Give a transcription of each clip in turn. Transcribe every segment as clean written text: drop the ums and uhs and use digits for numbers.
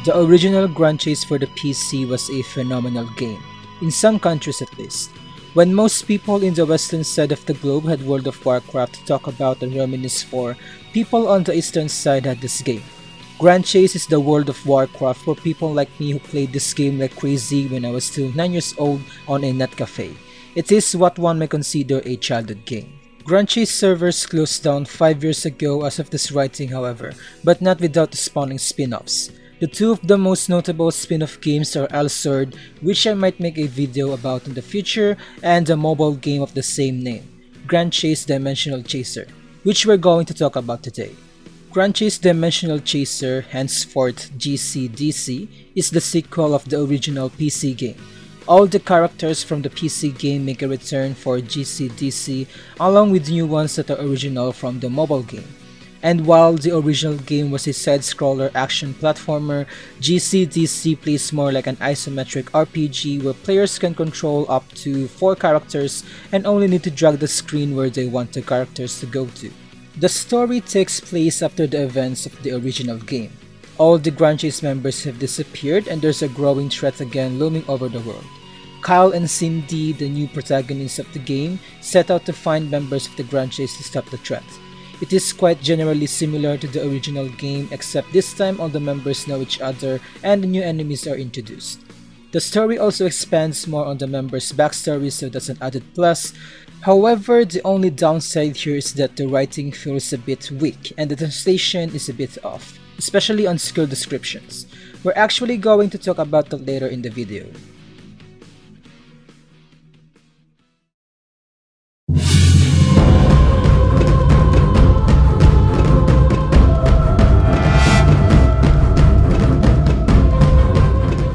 The original Grand Chase for the PC was a phenomenal game, in some countries at least. When most people in the western side of the globe had World of Warcraft to talk about and reminisce for, people on the eastern side had this game. Grand Chase is the World of Warcraft for people like me who played this game like crazy when I was still 9 years old on a net cafe. It is what one may consider a childhood game. Grand Chase servers closed down 5 years ago as of this writing however, but not without the spawning spin-offs. The two of the most notable spin-off games are Azure, which I might make a video about in the future, and the mobile game of the same name, Grand Chase Dimensional Chaser, which we're going to talk about today. Grand Chase Dimensional Chaser, henceforth GCDC, is the sequel of the original PC game. All the characters from the PC game make a return for GCDC, along with new ones that are original from the mobile game. And while the original game was a side-scroller action platformer, GCDC plays more like an isometric RPG where players can control up to 4 characters and only need to drag the screen where they want the characters to go to. The story takes place after the events of the original game. All the Grand Chase members have disappeared and there's a growing threat again looming over the world. Kyle and Cindy, the new protagonists of the game, set out to find members of the Grand Chase to stop the threat. It is quite generally similar to the original game except this time all the members know each other and the new enemies are introduced. The story also expands more on the members' backstory, so that's an added plus. However, the only downside here is that the writing feels a bit weak and the translation is a bit off, especially on skill descriptions. We're actually going to talk about that later in the video.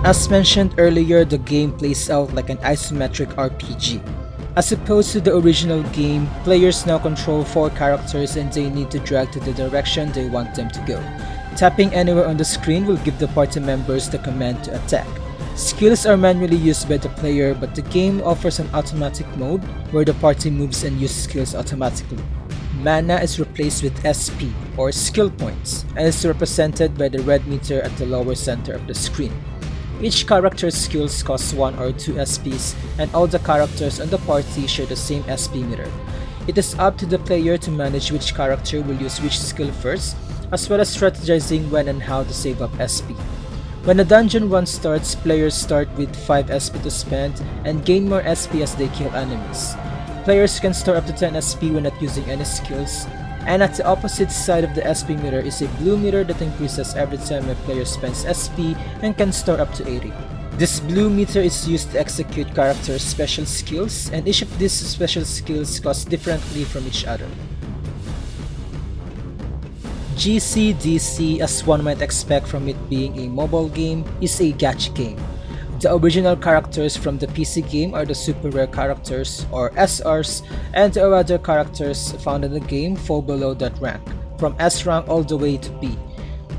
As mentioned earlier, the game plays out like an isometric RPG. As opposed to the original game, players now control 4 characters and they need to drag to the direction they want them to go. Tapping anywhere on the screen will give the party members the command to attack. Skills are manually used by the player, but the game offers an automatic mode where the party moves and uses skills automatically. Mana is replaced with SP, or skill points, and is represented by the red meter at the lower center of the screen. Each character's skills cost 1 or 2 SPs, and all the characters on the party share the same SP meter. It is up to the player to manage which character will use which skill first, as well as strategizing when and how to save up SP. When a dungeon run starts, players start with 5 SP to spend and gain more SP as they kill enemies. Players can store up to 10 SP when not using any skills, and at the opposite side of the SP meter is a blue meter that increases every time a player spends SP and can store up to 80. This blue meter is used to execute characters' special skills, and each of these special skills cost differently from each other. GCDC, as one might expect from it being a mobile game, is a gacha game. The original characters from the PC game are the super rare characters, or SRs, and the other characters found in the game fall below that rank, from S rank all the way to B.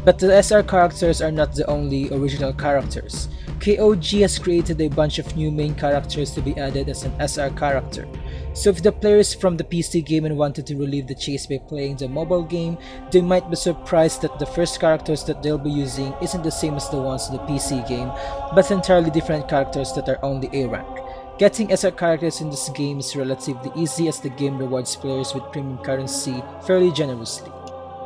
But the SR characters are not the only original characters. KOG has created a bunch of new main characters to be added as an SR character. So if the players from the PC game and wanted to relieve the chase by playing the mobile game, they might be surprised that the first characters that they'll be using isn't the same as the ones in the PC game, but entirely different characters that are only A rank. Getting SR characters in this game is relatively easy as the game rewards players with premium currency fairly generously.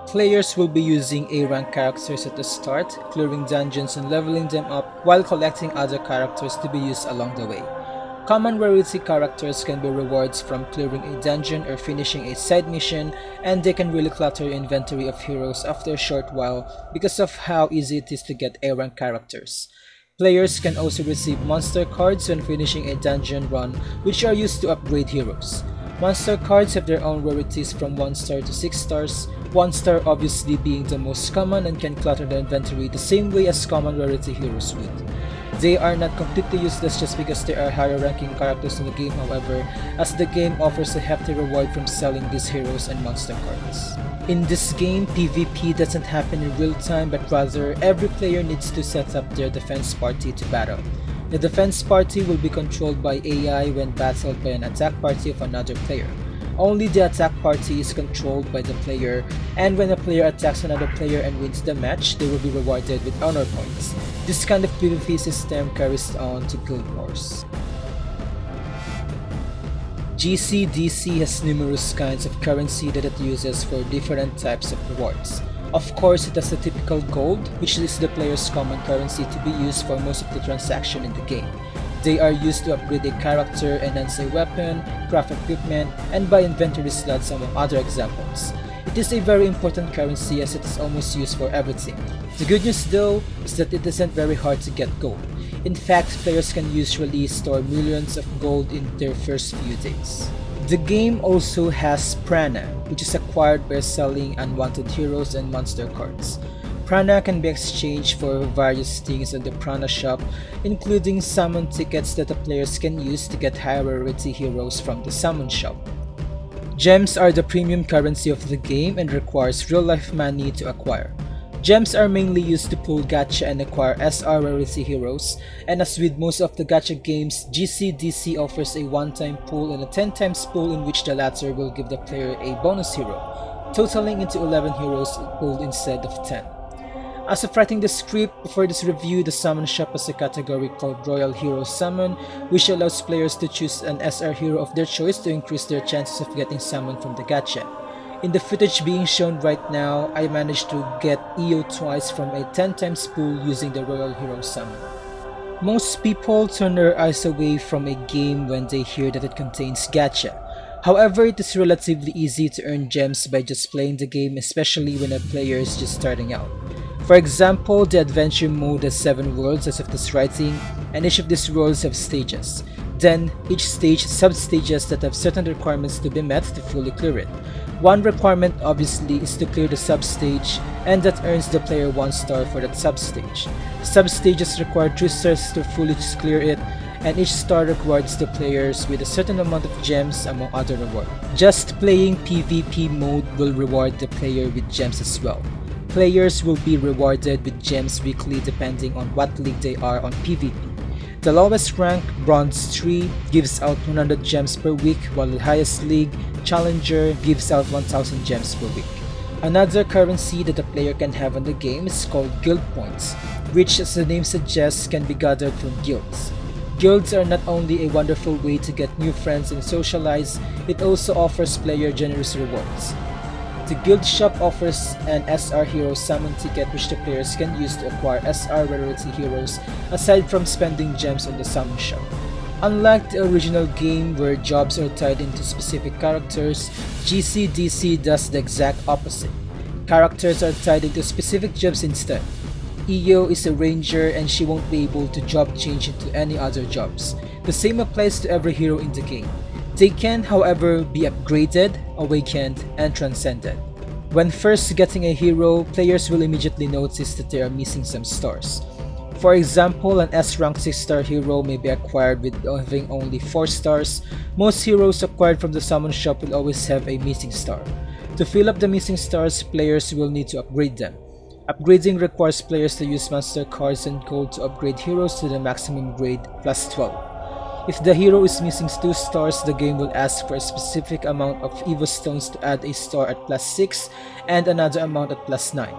Players will be using A rank characters at the start, clearing dungeons and leveling them up while collecting other characters to be used along the way. Common rarity characters can be rewards from clearing a dungeon or finishing a side mission, and they can really clutter your inventory of heroes after a short while because of how easy it is to get A rank characters. Players can also receive monster cards when finishing a dungeon run, which are used to upgrade heroes. Monster cards have their own rarities from 1 star to 6 stars, 1 star obviously being the most common and can clutter the inventory the same way as common rarity heroes would. They are not completely useless just because there are higher ranking characters in the game however, as the game offers a hefty reward from selling these heroes and monster cards. In this game, PvP doesn't happen in real time, but rather every player needs to set up their defense party to battle. The defense party will be controlled by AI when battled by an attack party of another player. Only the attack party is controlled by the player, and when a player attacks another player and wins the match, they will be rewarded with honor points. This kind of PvP system carries on to Guild Wars. GCDC has numerous kinds of currency that it uses for different types of rewards. Of course, it has the typical gold, which is the player's common currency to be used for most of the transaction in the game. They are used to upgrade a character, enhance a weapon, craft equipment, and buy inventory slots among other examples. It is a very important currency as it is almost used for everything. The good news though is that it isn't very hard to get gold. In fact, players can usually store millions of gold in their first few days. The game also has Prana, which is acquired by selling unwanted heroes and monster cards. Prana can be exchanged for various things on the Prana shop, including summon tickets that the players can use to get high rarity heroes from the summon shop. Gems are the premium currency of the game and requires real-life money to acquire. Gems are mainly used to pull gacha and acquire SR rarity heroes, and as with most of the gacha games, GCDC offers a one-time pull and a 10 times pull in which the latter will give the player a bonus hero, totaling into 11 heroes pulled instead of 10. As of writing the script for this review, the Summon Shop has a category called Royal Hero Summon, which allows players to choose an SR hero of their choice to increase their chances of getting summoned from the gacha. In the footage being shown right now, I managed to get EO twice from a 10 times pool using the Royal Hero Summon. Most people turn their eyes away from a game when they hear that it contains gacha. However, it is relatively easy to earn gems by just playing the game, especially when a player is just starting out. For example, the adventure mode has 7 worlds as of this writing, and each of these worlds have stages. Then, each stage has sub-stages that have certain requirements to be met to fully clear it. One requirement obviously is to clear the sub-stage, and that earns the player 1 star for that sub-stage. Sub-stages require 2 stars to fully clear it, and each star rewards the players with a certain amount of gems among other rewards. Just playing PvP mode will reward the player with gems as well. Players will be rewarded with gems weekly depending on what league they are on PvP. The lowest rank, Bronze 3, gives out 100 gems per week, while the highest league, Challenger, gives out 1000 gems per week. Another currency that a player can have on the game is called Guild Points, which as the name suggests can be gathered from guilds. Guilds are not only a wonderful way to get new friends and socialize, it also offers player generous rewards. The guild shop offers an SR hero summon ticket which the players can use to acquire SR rarity heroes aside from spending gems on the summon shop. Unlike the original game where jobs are tied into specific characters, GCDC does the exact opposite. Characters are tied into specific jobs instead. EO is a ranger and she won't be able to job change into any other jobs. The same applies to every hero in the game. They can, however, be upgraded, awakened, and transcended. When first getting a hero, players will immediately notice that they are missing some stars. For example, an S-rank 6-star hero may be acquired with having only 4 stars. Most heroes acquired from the summon shop will always have a missing star. To fill up the missing stars, players will need to upgrade them. Upgrading requires players to use monster cards and gold to upgrade heroes to the maximum grade plus 12. If the hero is missing 2 stars, the game will ask for a specific amount of Evo Stones to add a star at plus 6 and another amount at plus 9.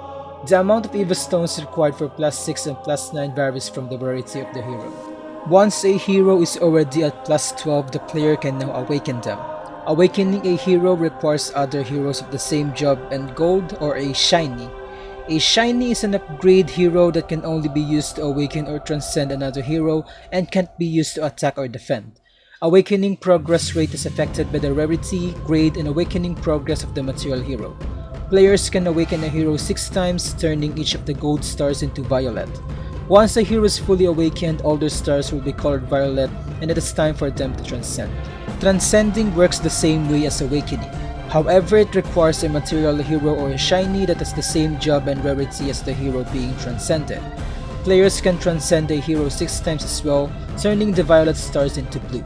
The amount of Evo Stones required for plus 6 and plus 9 varies from the rarity of the hero. Once a hero is already at plus 12, the player can now awaken them. Awakening a hero requires other heroes of the same job and gold or a shiny. A shiny is an upgrade hero that can only be used to awaken or transcend another hero and can't be used to attack or defend. Awakening progress rate is affected by the rarity, grade, and awakening progress of the material hero. Players can awaken a hero 6 times, turning each of the gold stars into violet. Once a hero is fully awakened, all their stars will be colored violet and it is time for them to transcend. Transcending works the same way as awakening. However, it requires a material hero or a shiny that has the same job and rarity as the hero being transcended. Players can transcend a hero 6 times as well, turning the violet stars into blue.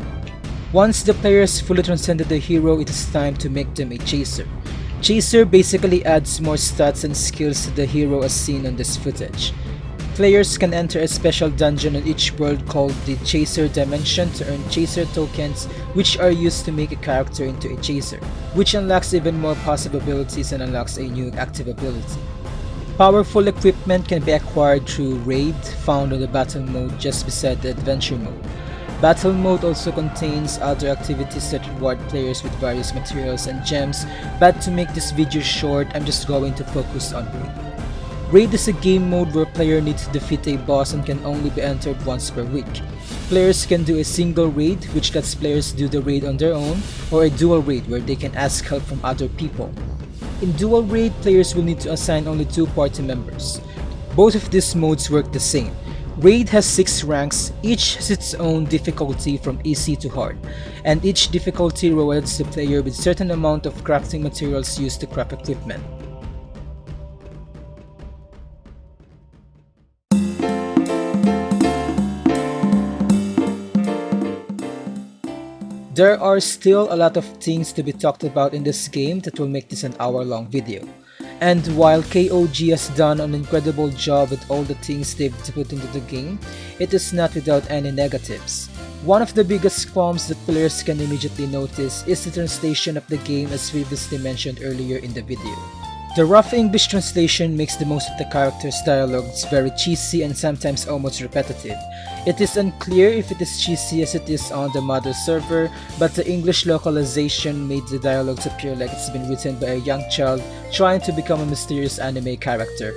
Once the players fully transcended the hero, it is time to make them a chaser. Chaser basically adds more stats and skills to the hero as seen on this footage. Players can enter a special dungeon in each world called the Chaser Dimension to earn Chaser tokens, which are used to make a character into a Chaser, which unlocks even more possible abilities and unlocks a new active ability. Powerful equipment can be acquired through Raid, found on the Battle mode just beside the Adventure mode. Battle mode also contains other activities that reward players with various materials and gems, but to make this video short, I'm just going to focus on Raid. Raid is a game mode where player needs to defeat a boss and can only be entered once per week. Players can do a single raid, which lets players do the raid on their own, or a dual raid where they can ask help from other people. In dual raid, players will need to assign only 2 party members. Both of these modes work the same. Raid has 6 ranks, each has its own difficulty from easy to hard, and each difficulty rewards the player with certain amount of crafting materials used to craft equipment. There are still a lot of things to be talked about in this game that will make this an hour-long video. And while KOG has done an incredible job with all the things they've put into the game, it is not without any negatives. One of the biggest qualms that players can immediately notice is the translation of the game, as previously mentioned earlier in the video. The rough English translation makes the most of the characters' dialogues very cheesy and sometimes almost repetitive. It is unclear if it is cheesy as it is on the mother server, but the English localization made the dialogues appear like it's been written by a young child trying to become a mysterious anime character.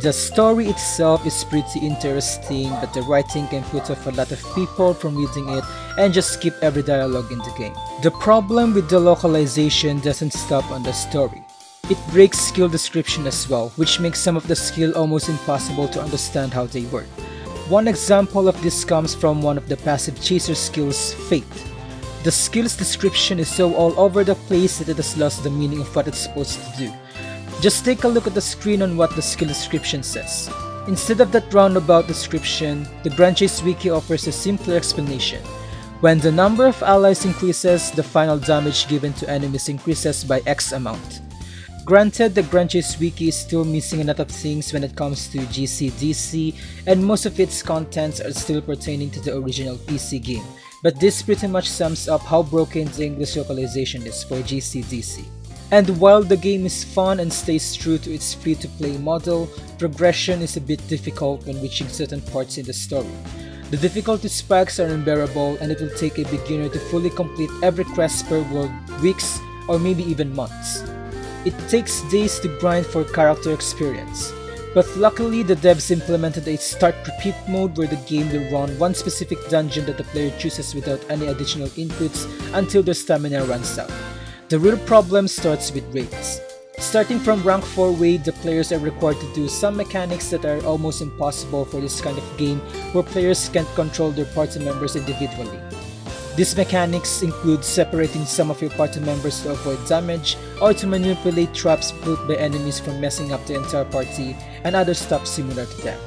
The story itself is pretty interesting, but the writing can put off a lot of people from reading it and just skip every dialogue in the game. The problem with the localization doesn't stop on the story. It breaks skill description as well, which makes some of the skill almost impossible to understand how they work. One example of this comes from one of the passive chaser skills, Fate. The skill's description is so all over the place that it has lost the meaning of what it's supposed to do. Just take a look at the screen on what the skill description says. Instead of that roundabout description, the Currencies wiki offers a simpler explanation. When the number of allies increases, the final damage given to enemies increases by X amount. Granted, the Currencies wiki is still missing a lot of things when it comes to GCDC, and most of its contents are still pertaining to the original PC game, but this pretty much sums up how broken the English localization is for GCDC. And while the game is fun and stays true to its free-to-play model, progression is a bit difficult when reaching certain parts in the story. The difficulty spikes are unbearable, and it will take a beginner to fully complete every quest per world weeks or maybe even months. It takes days to grind for character experience. But luckily, the devs implemented a start-repeat mode where the game will run one specific dungeon that the player chooses without any additional inputs until their stamina runs out. The real problem starts with raids. Starting from rank 4 raid, the players are required to do some mechanics that are almost impossible for this kind of game where players can't control their party members individually. These mechanics include separating some of your party members to avoid damage, or to manipulate traps built by enemies from messing up the entire party, and other stuff similar to that.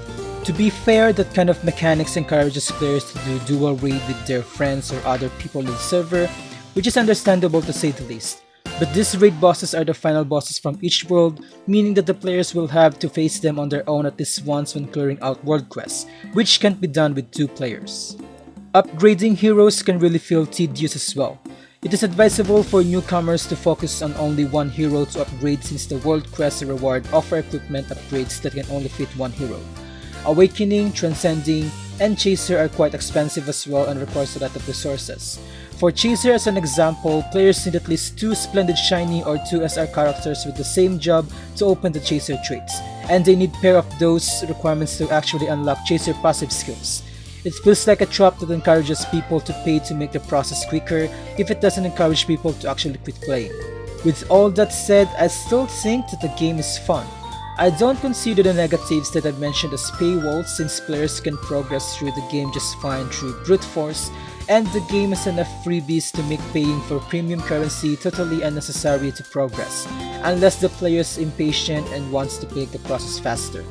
To be fair, that kind of mechanics encourages players to do dual raid with their friends or other people in the server, which is understandable to say the least. But these raid bosses are the final bosses from each world, meaning that the players will have to face them on their own at least once when clearing out world quests, which can't be done with 2 players. Upgrading heroes can really feel tedious as well. It is advisable for newcomers to focus on only one hero to upgrade, since the world quests reward offer equipment upgrades that can only fit one hero. Awakening, Transcending, and Chaser are quite expensive as well and requires a lot of resources. For Chaser as an example, players need at least 2 Splendid Shiny or 2 SR characters with the same job to open the Chaser traits, and they need pair of those requirements to actually unlock Chaser passive skills. It feels like a trap that encourages people to pay to make the process quicker if it doesn't encourage people to actually quit playing. With all that said, I still think that the game is fun. I don't consider the negatives that I mentioned as paywalls, since players can progress through the game just fine through brute force, and the game has enough freebies to make paying for premium currency totally unnecessary to progress, unless the player is impatient and wants to make the process faster.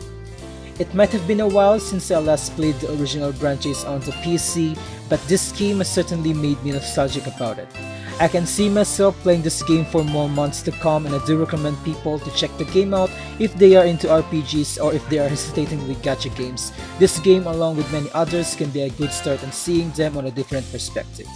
It might have been a while since I last played the original Currencies on the PC, but this game has certainly made me nostalgic about it. I can see myself playing this game for more months to come, and I do recommend people to check the game out if they are into RPGs or if they are hesitating with gacha games. This game, along with many others, can be a good start on seeing them on a different perspective.